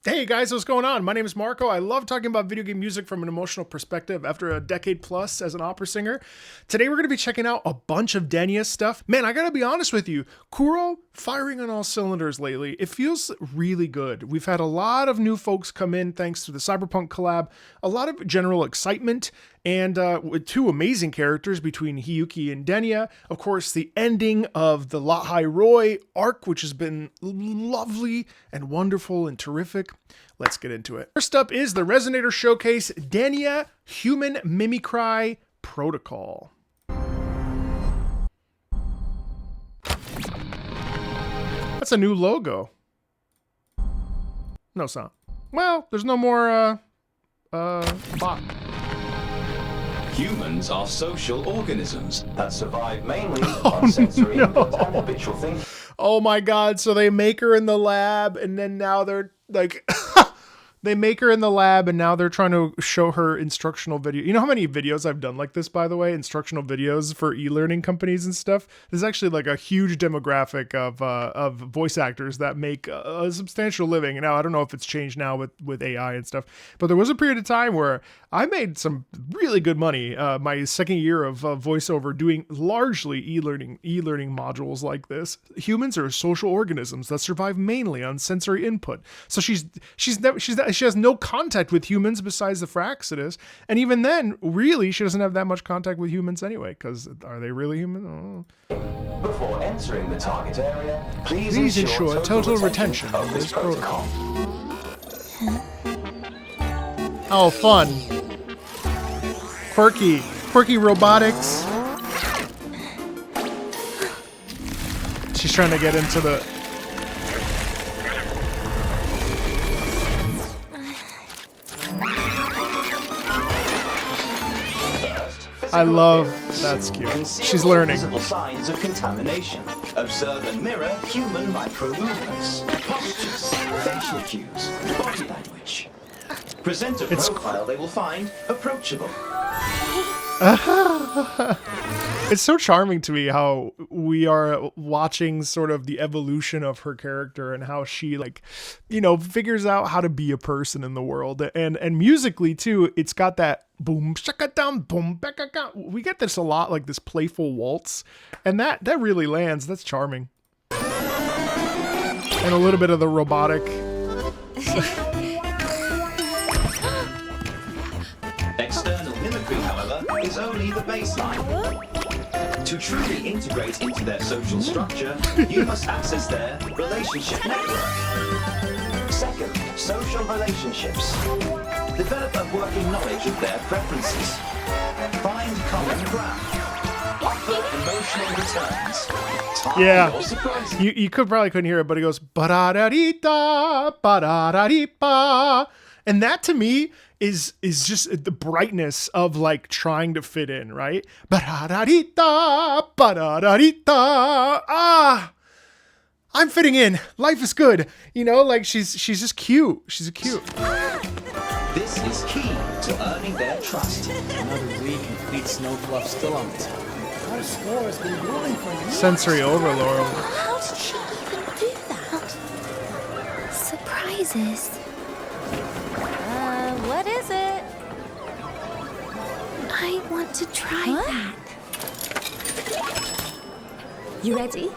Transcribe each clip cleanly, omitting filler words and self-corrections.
Hey guys, what's going on? My name is Marco. I love talking about video game music from an emotional perspective after a decade plus as an opera singer. Today we're going to be checking out a bunch of Denia stuff. Man, I gotta be honest with you, Kuro firing on all cylinders lately. It feels really good. We've had a lot of new folks come in thanks to the Cyberpunk collab, a lot of general excitement, and with two amazing characters between Hiyuki and Denia. Of course, the ending of the Lahai Roy arc, which has been lovely and wonderful and terrific. Let's get into it. First up is the Resonator Showcase Denia Human Mimicry Protocol. That's a new logo. No, it's not. Well, there's no more bot. Humans are social organisms that survive mainly on sensory input and habitual thinking. Oh my god, so they make her in the lab and then now they're like they make her in the lab and now they're trying to show her instructional video. You know how many videos I've done like this, by the way? Instructional videos for e-learning companies and stuff. There's actually like a huge demographic of voice actors that make a substantial living. Now, I don't know if it's changed now with AI and stuff, but there was a period of time where I made some really good money. My second year of voiceover doing largely e-learning modules like this. Humans are social organisms that survive mainly on sensory input. So she has no contact with humans besides the Fraxidus. And even then, really, she doesn't have that much contact with humans anyway, because are they really human? Oh. Before entering the target area, please ensure total retention of this protocol. Oh, fun. Quirky robotics. She's trying to get into the... I love, that's cute. She's learning. Visible signs of contamination. Observe and mirror human micro movements, postures, facial cues, body language. Present a profile they will find approachable. It's so charming to me how we are watching sort of the evolution of her character and how she, like, you know, figures out how to be a person in the world. And musically too, it's got that boom shaka down boom baka. We get this a lot, like this playful waltz, and that really lands. That's charming. And a little bit of the robotic. External mimicry, however, is only the baseline. To truly integrate into their social structure, you must access their relationship network. Second, social relationships. Develop a working knowledge of their preferences. Find common ground. Offer emotional returns. Yeah, you probably couldn't hear it, but it goes ba-da-da-dee-da, ba-da-da-dee-ba. And that to me is just the brightness of like trying to fit in, right? Ba-da-da-dee-da, ba-da-da-dee-da. Ah, I'm fitting in. Life is good. You know, like she's just cute. She's cute. This is key to earning their trust. Another week and Fleet Snowfluff still on the top. Our score has been growing for years. Sensory overload. How did she even do that? Surprises. What is it? I want to try that. You ready?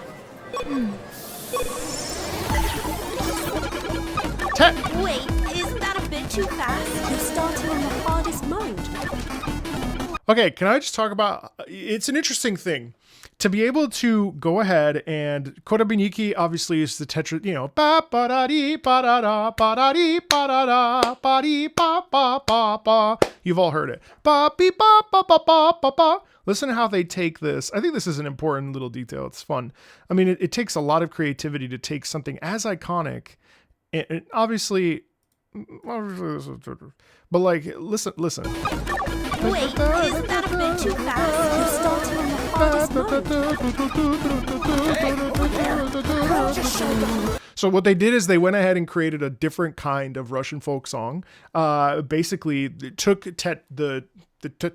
Wait, isn't that a bit too fast? You're starting in the hardest mode. Okay, can I just talk about, it's an interesting thing to be able to go ahead and Korobiniki obviously is the tetra, you know, ba ba da dee ba da da ba da dee ba da da ba dee ba ba ba ba. You've all heard it. Ba be ba ba ba ba ba ba. Listen to how they take this. I think this is an important little detail. It's fun. I mean, it takes a lot of creativity to take something as iconic and obviously, but like, listen. Wait, isn't that a bit too fast? You're starting in the hardest mode. So what they did is they went ahead and created a different kind of Russian folk song. Basically, it took the the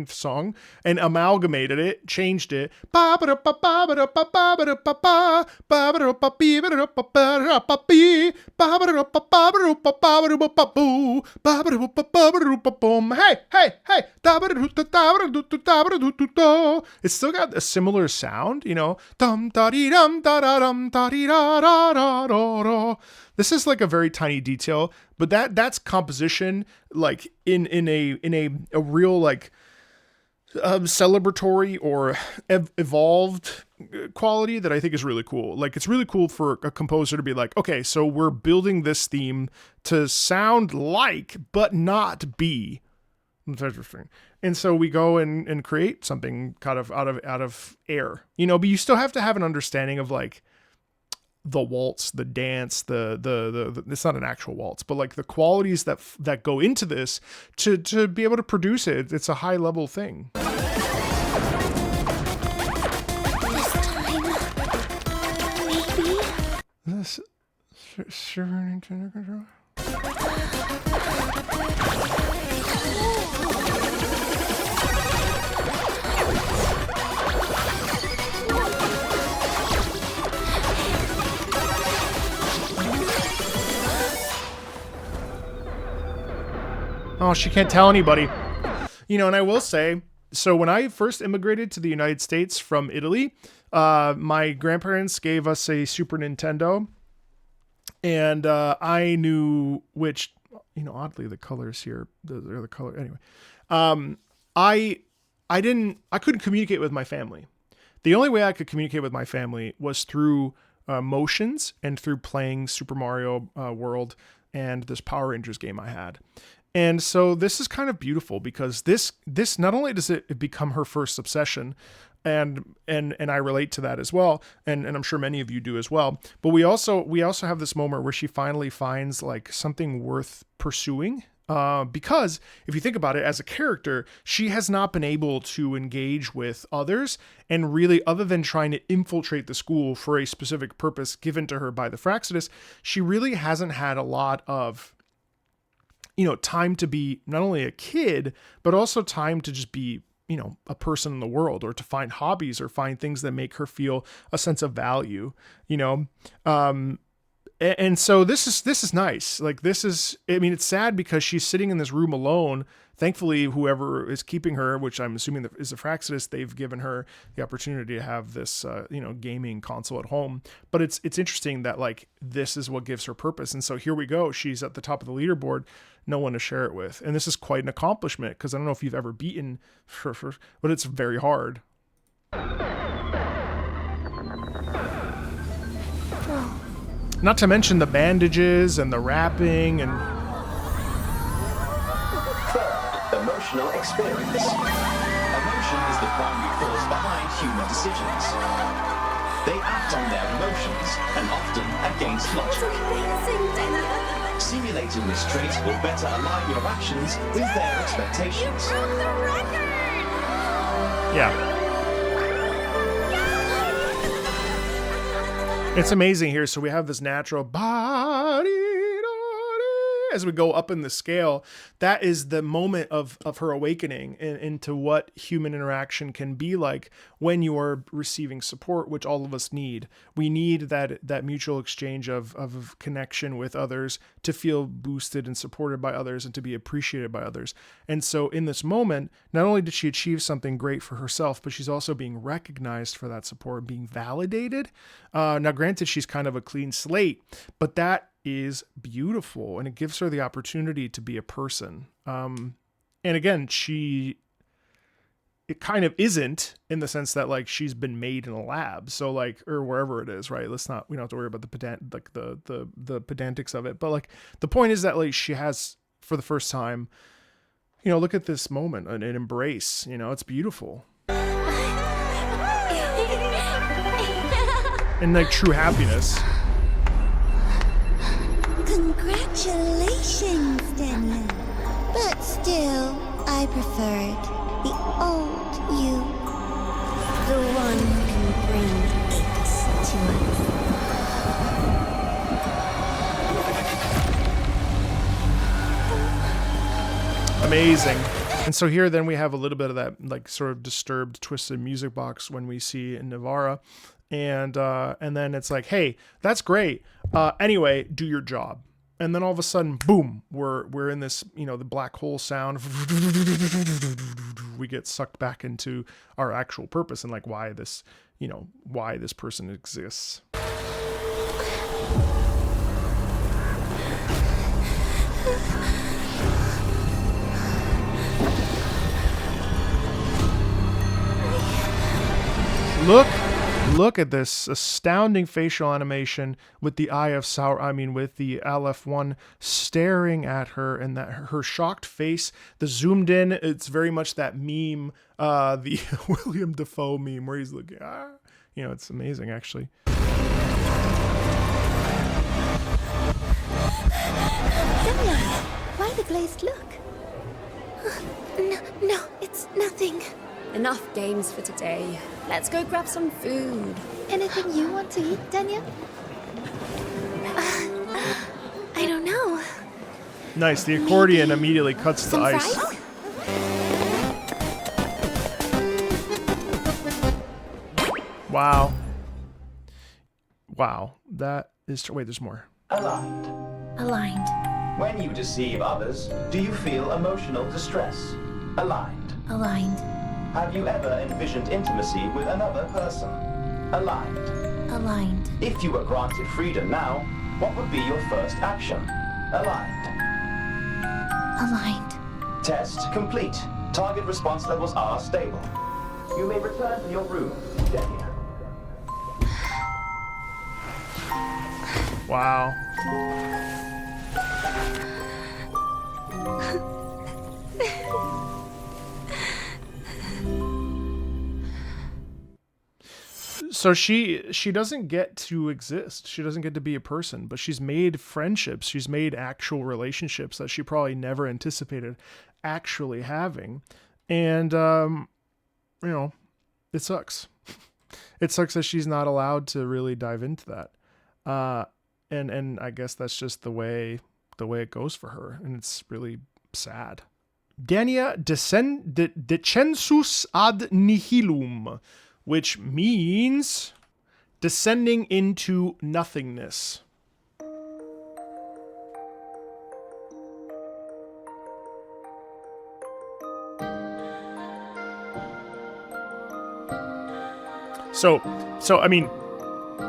song and amalgamated it, changed it. Hey, hey, hey. It's still got a similar sound, you know. This is like a very tiny detail, but that's composition, like in a real like celebratory or evolved quality that I think is really cool. Like, it's really cool for a composer to be like, okay, so we're building this theme to sound like but not be. That's interesting. And so we go and create something kind of out of air, you know, but you still have to have an understanding of like the waltz, the dance, the it's not an actual waltz, but like the qualities that go into this to be able to produce it. It's a high level thing. This time, maybe. This Super Nintendo controller. Oh, she can't tell anybody. You know, and I will say, so when I first immigrated to the United States from Italy, my grandparents gave us a Super Nintendo, and I knew which, you know, oddly the colors here, they're the color anyway. I couldn't communicate with my family. The only way I could communicate with my family was through motions and through playing Super Mario World and this Power Rangers game I had. And so this is kind of beautiful because this not only does it become her first obsession, and I relate to that as well, and I'm sure many of you do as well. But we also have this moment where she finally finds like something worth pursuing. Because if you think about it, as a character, she has not been able to engage with others, and really, other than trying to infiltrate the school for a specific purpose given to her by the Fraxidus, she really hasn't had a lot of, you know, time to be not only a kid, but also time to just be, you know, a person in the world, or to find hobbies or find things that make her feel a sense of value, you know? And so this is nice. Like, this is, I mean, it's sad because she's sitting in this room alone. Thankfully, whoever is keeping her, which I'm assuming is the Fraxidus, they've given her the opportunity to have this, you know, gaming console at home. But it's interesting that like this is what gives her purpose. And so here we go. She's at the top of the leaderboard, no one to share it with. And this is quite an accomplishment, because I don't know if you've ever beaten her, but it's very hard. Not to mention the bandages and the wrapping and... Third, emotional experience. Emotion is the primary force behind human decisions. They act on their emotions, and often against logic. Simulating this trait will better align your actions with their expectations. You broke the record! Yeah. It's amazing here. So we have this natural body as we go up in the scale. That is the moment of her awakening into what human interaction can be like when you are receiving support, which all of us need. We need that mutual exchange of connection with others to feel boosted and supported by others and to be appreciated by others. And so in this moment, not only did she achieve something great for herself, but she's also being recognized for that support, being validated. Now, granted, she's kind of a clean slate, but that is beautiful, and it gives her the opportunity to be a person. And again, it kind of isn't, in the sense that like she's been made in a lab, so like, or wherever it is, right? We don't have to worry about the pedantics of it, but like the point is that like she has, for the first time, you know, look at this moment, an embrace, you know, it's beautiful. And like true happiness. Congratulations, Denia. But still, I preferred the old you. The one who can bring it to us. Amazing. And so here then we have a little bit of that like sort of disturbed, twisted music box when we see Navara. And then it's like, hey, that's great. Anyway, do your job. And then all of a sudden, boom, we're in this, you know, the black hole sound. We get sucked back into our actual purpose and like why this person exists. Look at this astounding facial animation with the eye of with the LF1 staring at her, and that her shocked face, the zoomed in, it's very much that meme, the William Dafoe meme where he's looking, you know, it's amazing actually. Denia, why the glazed look? No, it's nothing. Enough games for today. Let's go grab some food. Anything you want to eat, Denia? I don't know. Nice, the accordion immediately cuts the Some ice. fries? Wow. Wow. That is... Wait, there's more. Aligned. Aligned. When you deceive others, do you feel emotional distress? Aligned. Aligned. Have you ever envisioned intimacy with another person? Aligned. Aligned. If you were granted freedom now, what would be your first action? Aligned. Aligned. Test complete. Target response levels are stable. You may return to your room, Denia. Wow. So she doesn't get to exist. She doesn't get to be a person, but she's made friendships. She's made actual relationships that she probably never anticipated actually having. And, you know, it sucks. It sucks that she's not allowed to really dive into that. And I guess that's just the way it goes for her. And it's really sad. Denia Decensus ad Nihilum, which means descending into nothingness. So I mean,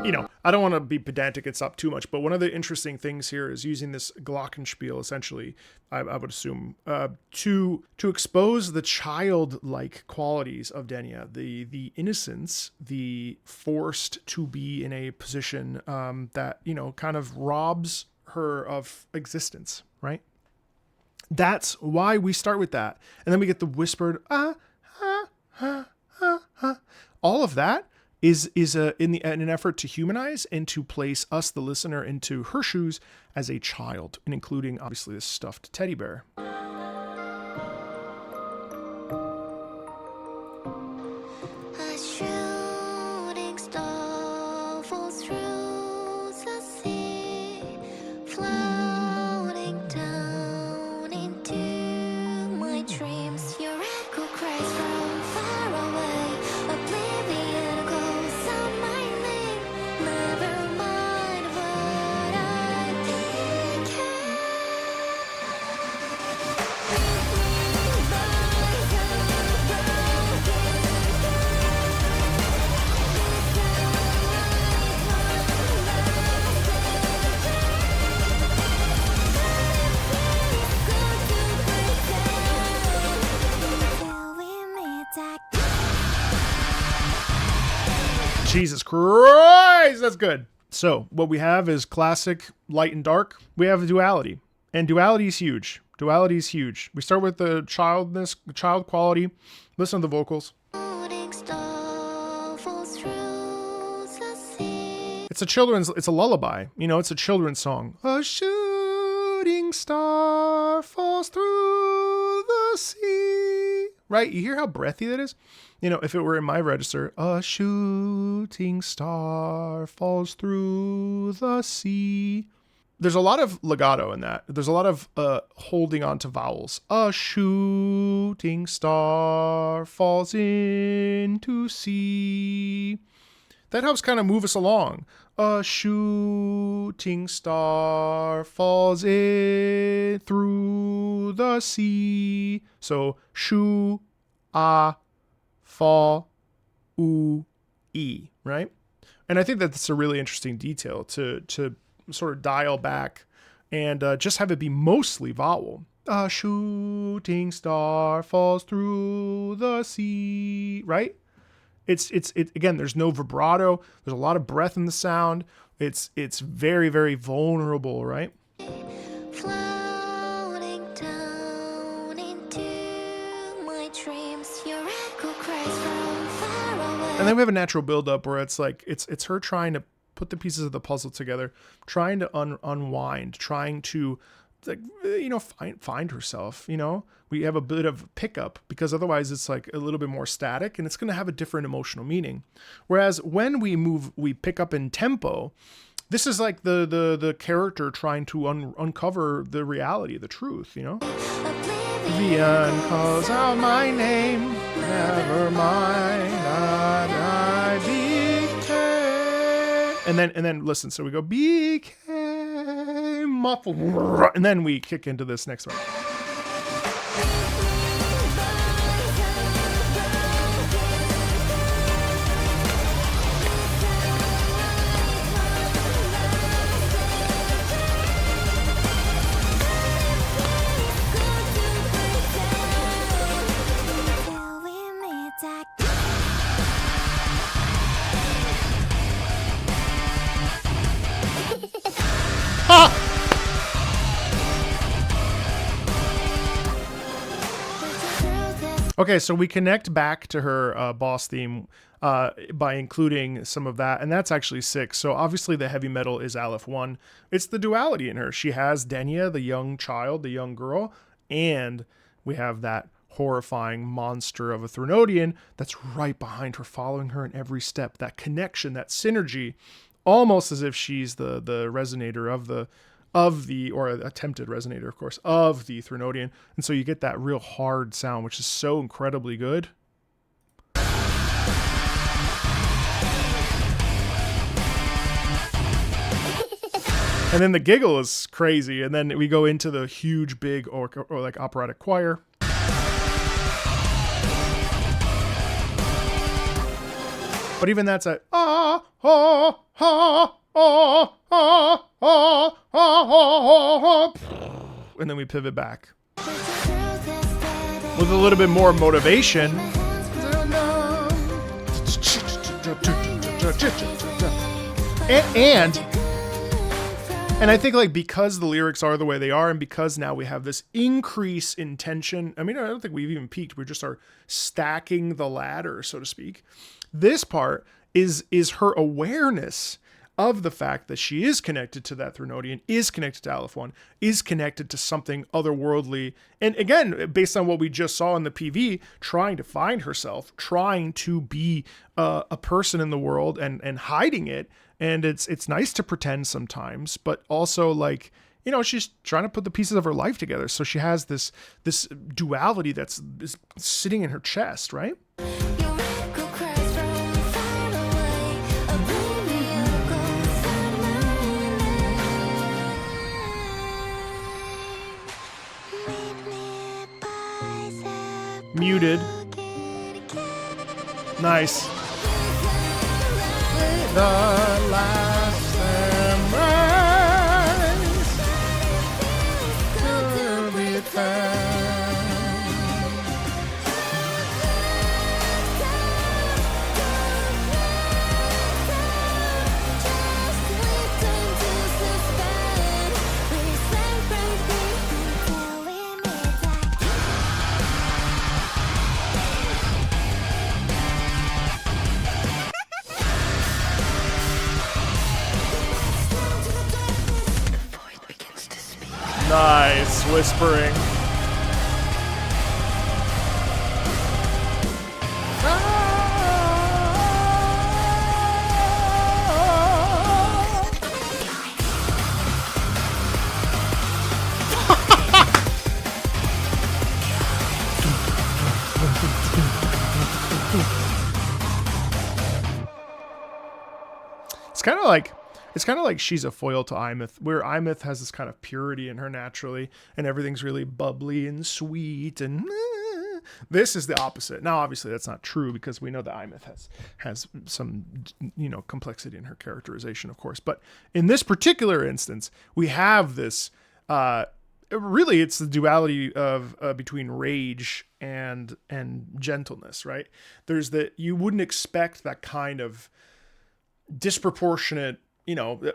you know, I don't want to be pedantic and stop too much, but one of the interesting things here is using this glockenspiel, essentially, I would assume, to expose the childlike qualities of Denia, the innocence, the forced to be in a position that, you know, kind of robs her of existence, right? That's why we start with that. And then we get the whispered, all of that is in an effort to humanize and to place us, the listener, into her shoes as a child, and including obviously this stuffed teddy bear. A shooting star falls through the sea, floating down into my dreams. Your echo cries from far away, oblivion calls out my name. Never mind what I think. Jesus Christ, that's good. So what we have is classic light and dark. We have duality, and duality is huge. Duality is huge. We start with the child quality. Listen to the vocals. It's a lullaby. You know, it's a children's song. A shooting star falls through the sea. Right? You hear how breathy that is? You know, if it were in my register, a shooting star falls through the sea. there's a lot of legato in that. There's a lot of holding on to vowels. A shooting star falls into sea. That helps kind of move us along. A shooting star falls in through the sea. So shu, a, fall, u, e, right? And I think that's a really interesting detail to sort of dial back and just have it be mostly vowel. A shooting star falls through the sea, right? It's again, there's no vibrato. There's a lot of breath in the sound. It's very, very vulnerable, right? Floating down into my dreams, your echo cries from far away. And then we have a natural buildup where it's like it's her trying to put the pieces of the puzzle together, trying to unwind, trying to, like, you know, find herself. You know, we have a bit of pickup because otherwise it's like a little bit more static and it's going to have a different emotional meaning. Whereas when we pick up in tempo, this is like the character trying to uncover the reality, the truth, you know. Vian calls out my name, never mind that I became. And then listen, so we go became muffled, and then we kick into this next one. Okay, so we connect back to her boss theme by including some of that, and that's actually 6. So obviously the heavy metal is Aleph 1. It's the duality in her. She has Denia, the young child, the young girl, and we have that horrifying monster of a Threnodian that's right behind her, following her in every step. That connection, that synergy, almost as if she's the resonator of the or attempted resonator, of course, of the Threnodian. And so you get that real hard sound, which is so incredibly good. And then the giggle is crazy. And then we go into the huge, big, or like operatic choir. But even that's a and then we pivot back with a little bit more motivation. And I think, like, because the lyrics are the way they are, and because now we have this increase in tension, I mean, I don't think we've even peaked. We just are stacking the ladder, so to speak. This part is her awareness of the fact that she is connected to that Threnodian, is connected to Aleph 1, is connected to something otherworldly. And again, based on what we just saw in the PV, trying to find herself, trying to be a person in the world and hiding it. And it's nice to pretend sometimes, but also, like, you know, she's trying to put the pieces of her life together. So she has this duality that's sitting in her chest, right? Muted. Nice. The last embrace will be found. Nice whispering. kind of like she's a foil to Imeth, where Imeth has this kind of purity in her naturally, and everything's really bubbly and sweet, and this is the opposite. Now, obviously, that's not true because we know that Imeth has some, complexity in her characterization, of course. But in this particular instance, we have this. Really, it's the duality of between rage and gentleness, right? There's you wouldn't expect that kind of disproportionate.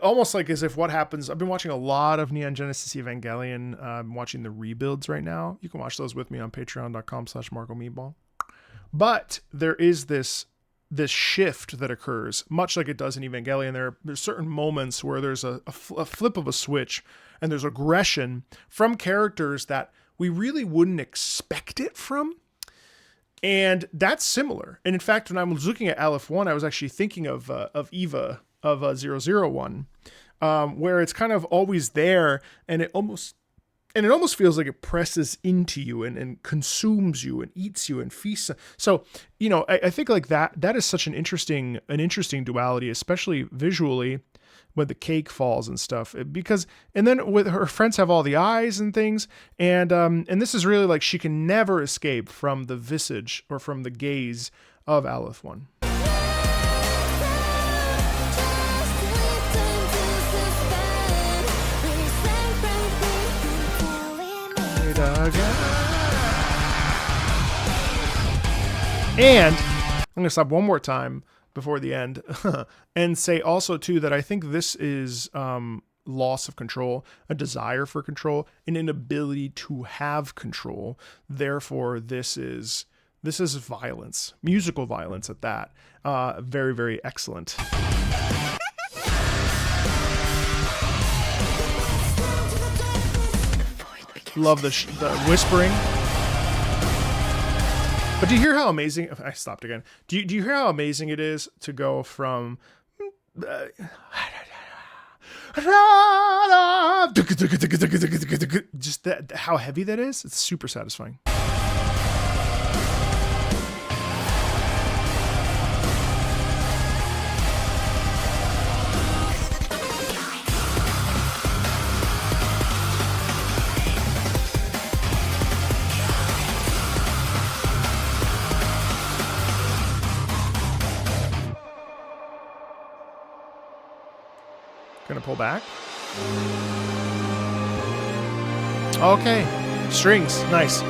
Almost like as if what happens. I've been watching a lot of Neon Genesis Evangelion. I'm watching the rebuilds right now. You can watch those with me on patreon.com/MarcoMeatball. But there is this shift that occurs, much like it does in Evangelion. There's certain moments where there's a flip of a switch, and there's aggression from characters that we really wouldn't expect it from. And that's similar. And in fact, when I was looking at Aleph 1, I was actually thinking of Eva of 001, where it's kind of always there, and it almost feels like it presses into you and consumes you and eats you and feasts. So, I think like that is such an interesting duality, especially visually when the cake falls and stuff, and then with her friends have all the eyes and things. And this is really like she can never escape from the visage or from the gaze of Aleph 1. And I'm going to stop one more time before the end and say also too that I think this is loss of control, a desire for control, an inability to have control. Therefore, this is violence, musical violence at that. Very, very excellent. Love the whispering. But do you hear how amazing... I stopped again. Do you hear how amazing it is to go from... just that, how heavy that is? It's super satisfying. Gonna pull back. Okay, strings, nice.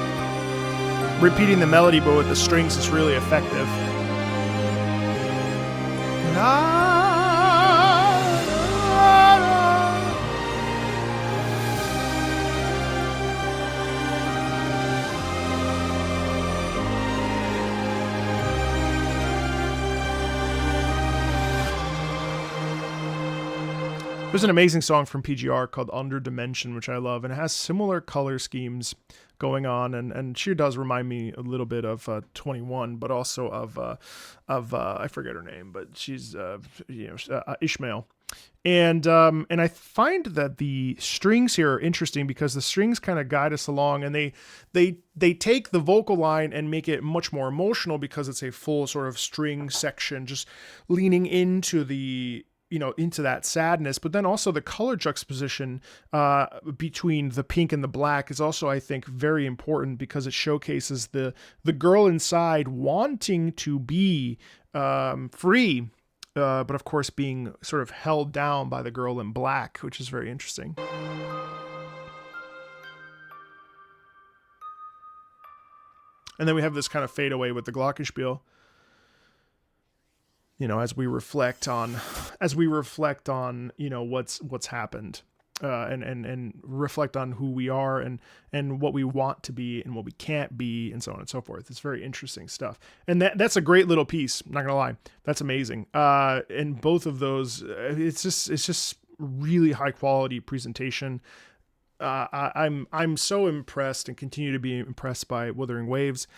Repeating the melody, but with the strings is really effective. There's an amazing song from PGR called Under Dimension, which I love, and it has similar color schemes going on, and she does remind me a little bit of 21, but also of I forget her name, but she's Ishmael. And I find that the strings here are interesting because the strings kind of guide us along, and they take the vocal line and make it much more emotional because it's a full sort of string section, just leaning into into that sadness. But then also the color juxtaposition between the pink and the black is also, I think, very important because it showcases the girl inside wanting to be free, but of course being sort of held down by the girl in black, which is very interesting. And then we have this kind of fade away with the Glockenspiel. As we reflect on, what's happened, and reflect on who we are and what we want to be and what we can't be, and so on and so forth. It's very interesting stuff, and that's a great little piece. I'm not gonna lie, that's amazing. And both of those, it's just really high quality presentation. I'm so impressed and continue to be impressed by Wuthering Waves.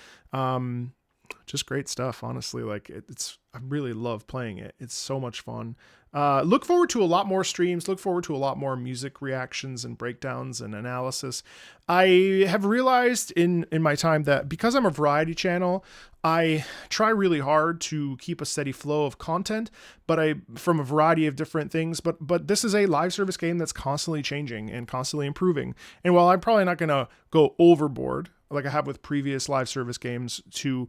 just great stuff, honestly. Like I really love playing it. It's so much fun. Look forward to a lot more streams. Look forward to a lot more music reactions and breakdowns and analysis. I have realized in my time that because I'm a variety channel, I try really hard to keep a steady flow of content, but from a variety of different things. But this is a live service game that's constantly changing and constantly improving. And while I'm probably not gonna go overboard like I have with previous live service games to,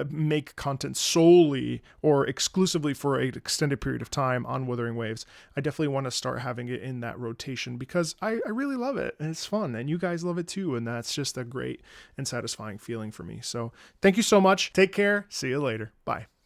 make content solely or exclusively for an extended period of time on Wuthering Waves, I definitely want to start having it in that rotation because I really love it and it's fun and you guys love it too. And that's just a great and satisfying feeling for me. So thank you so much. Take care. See you later. Bye.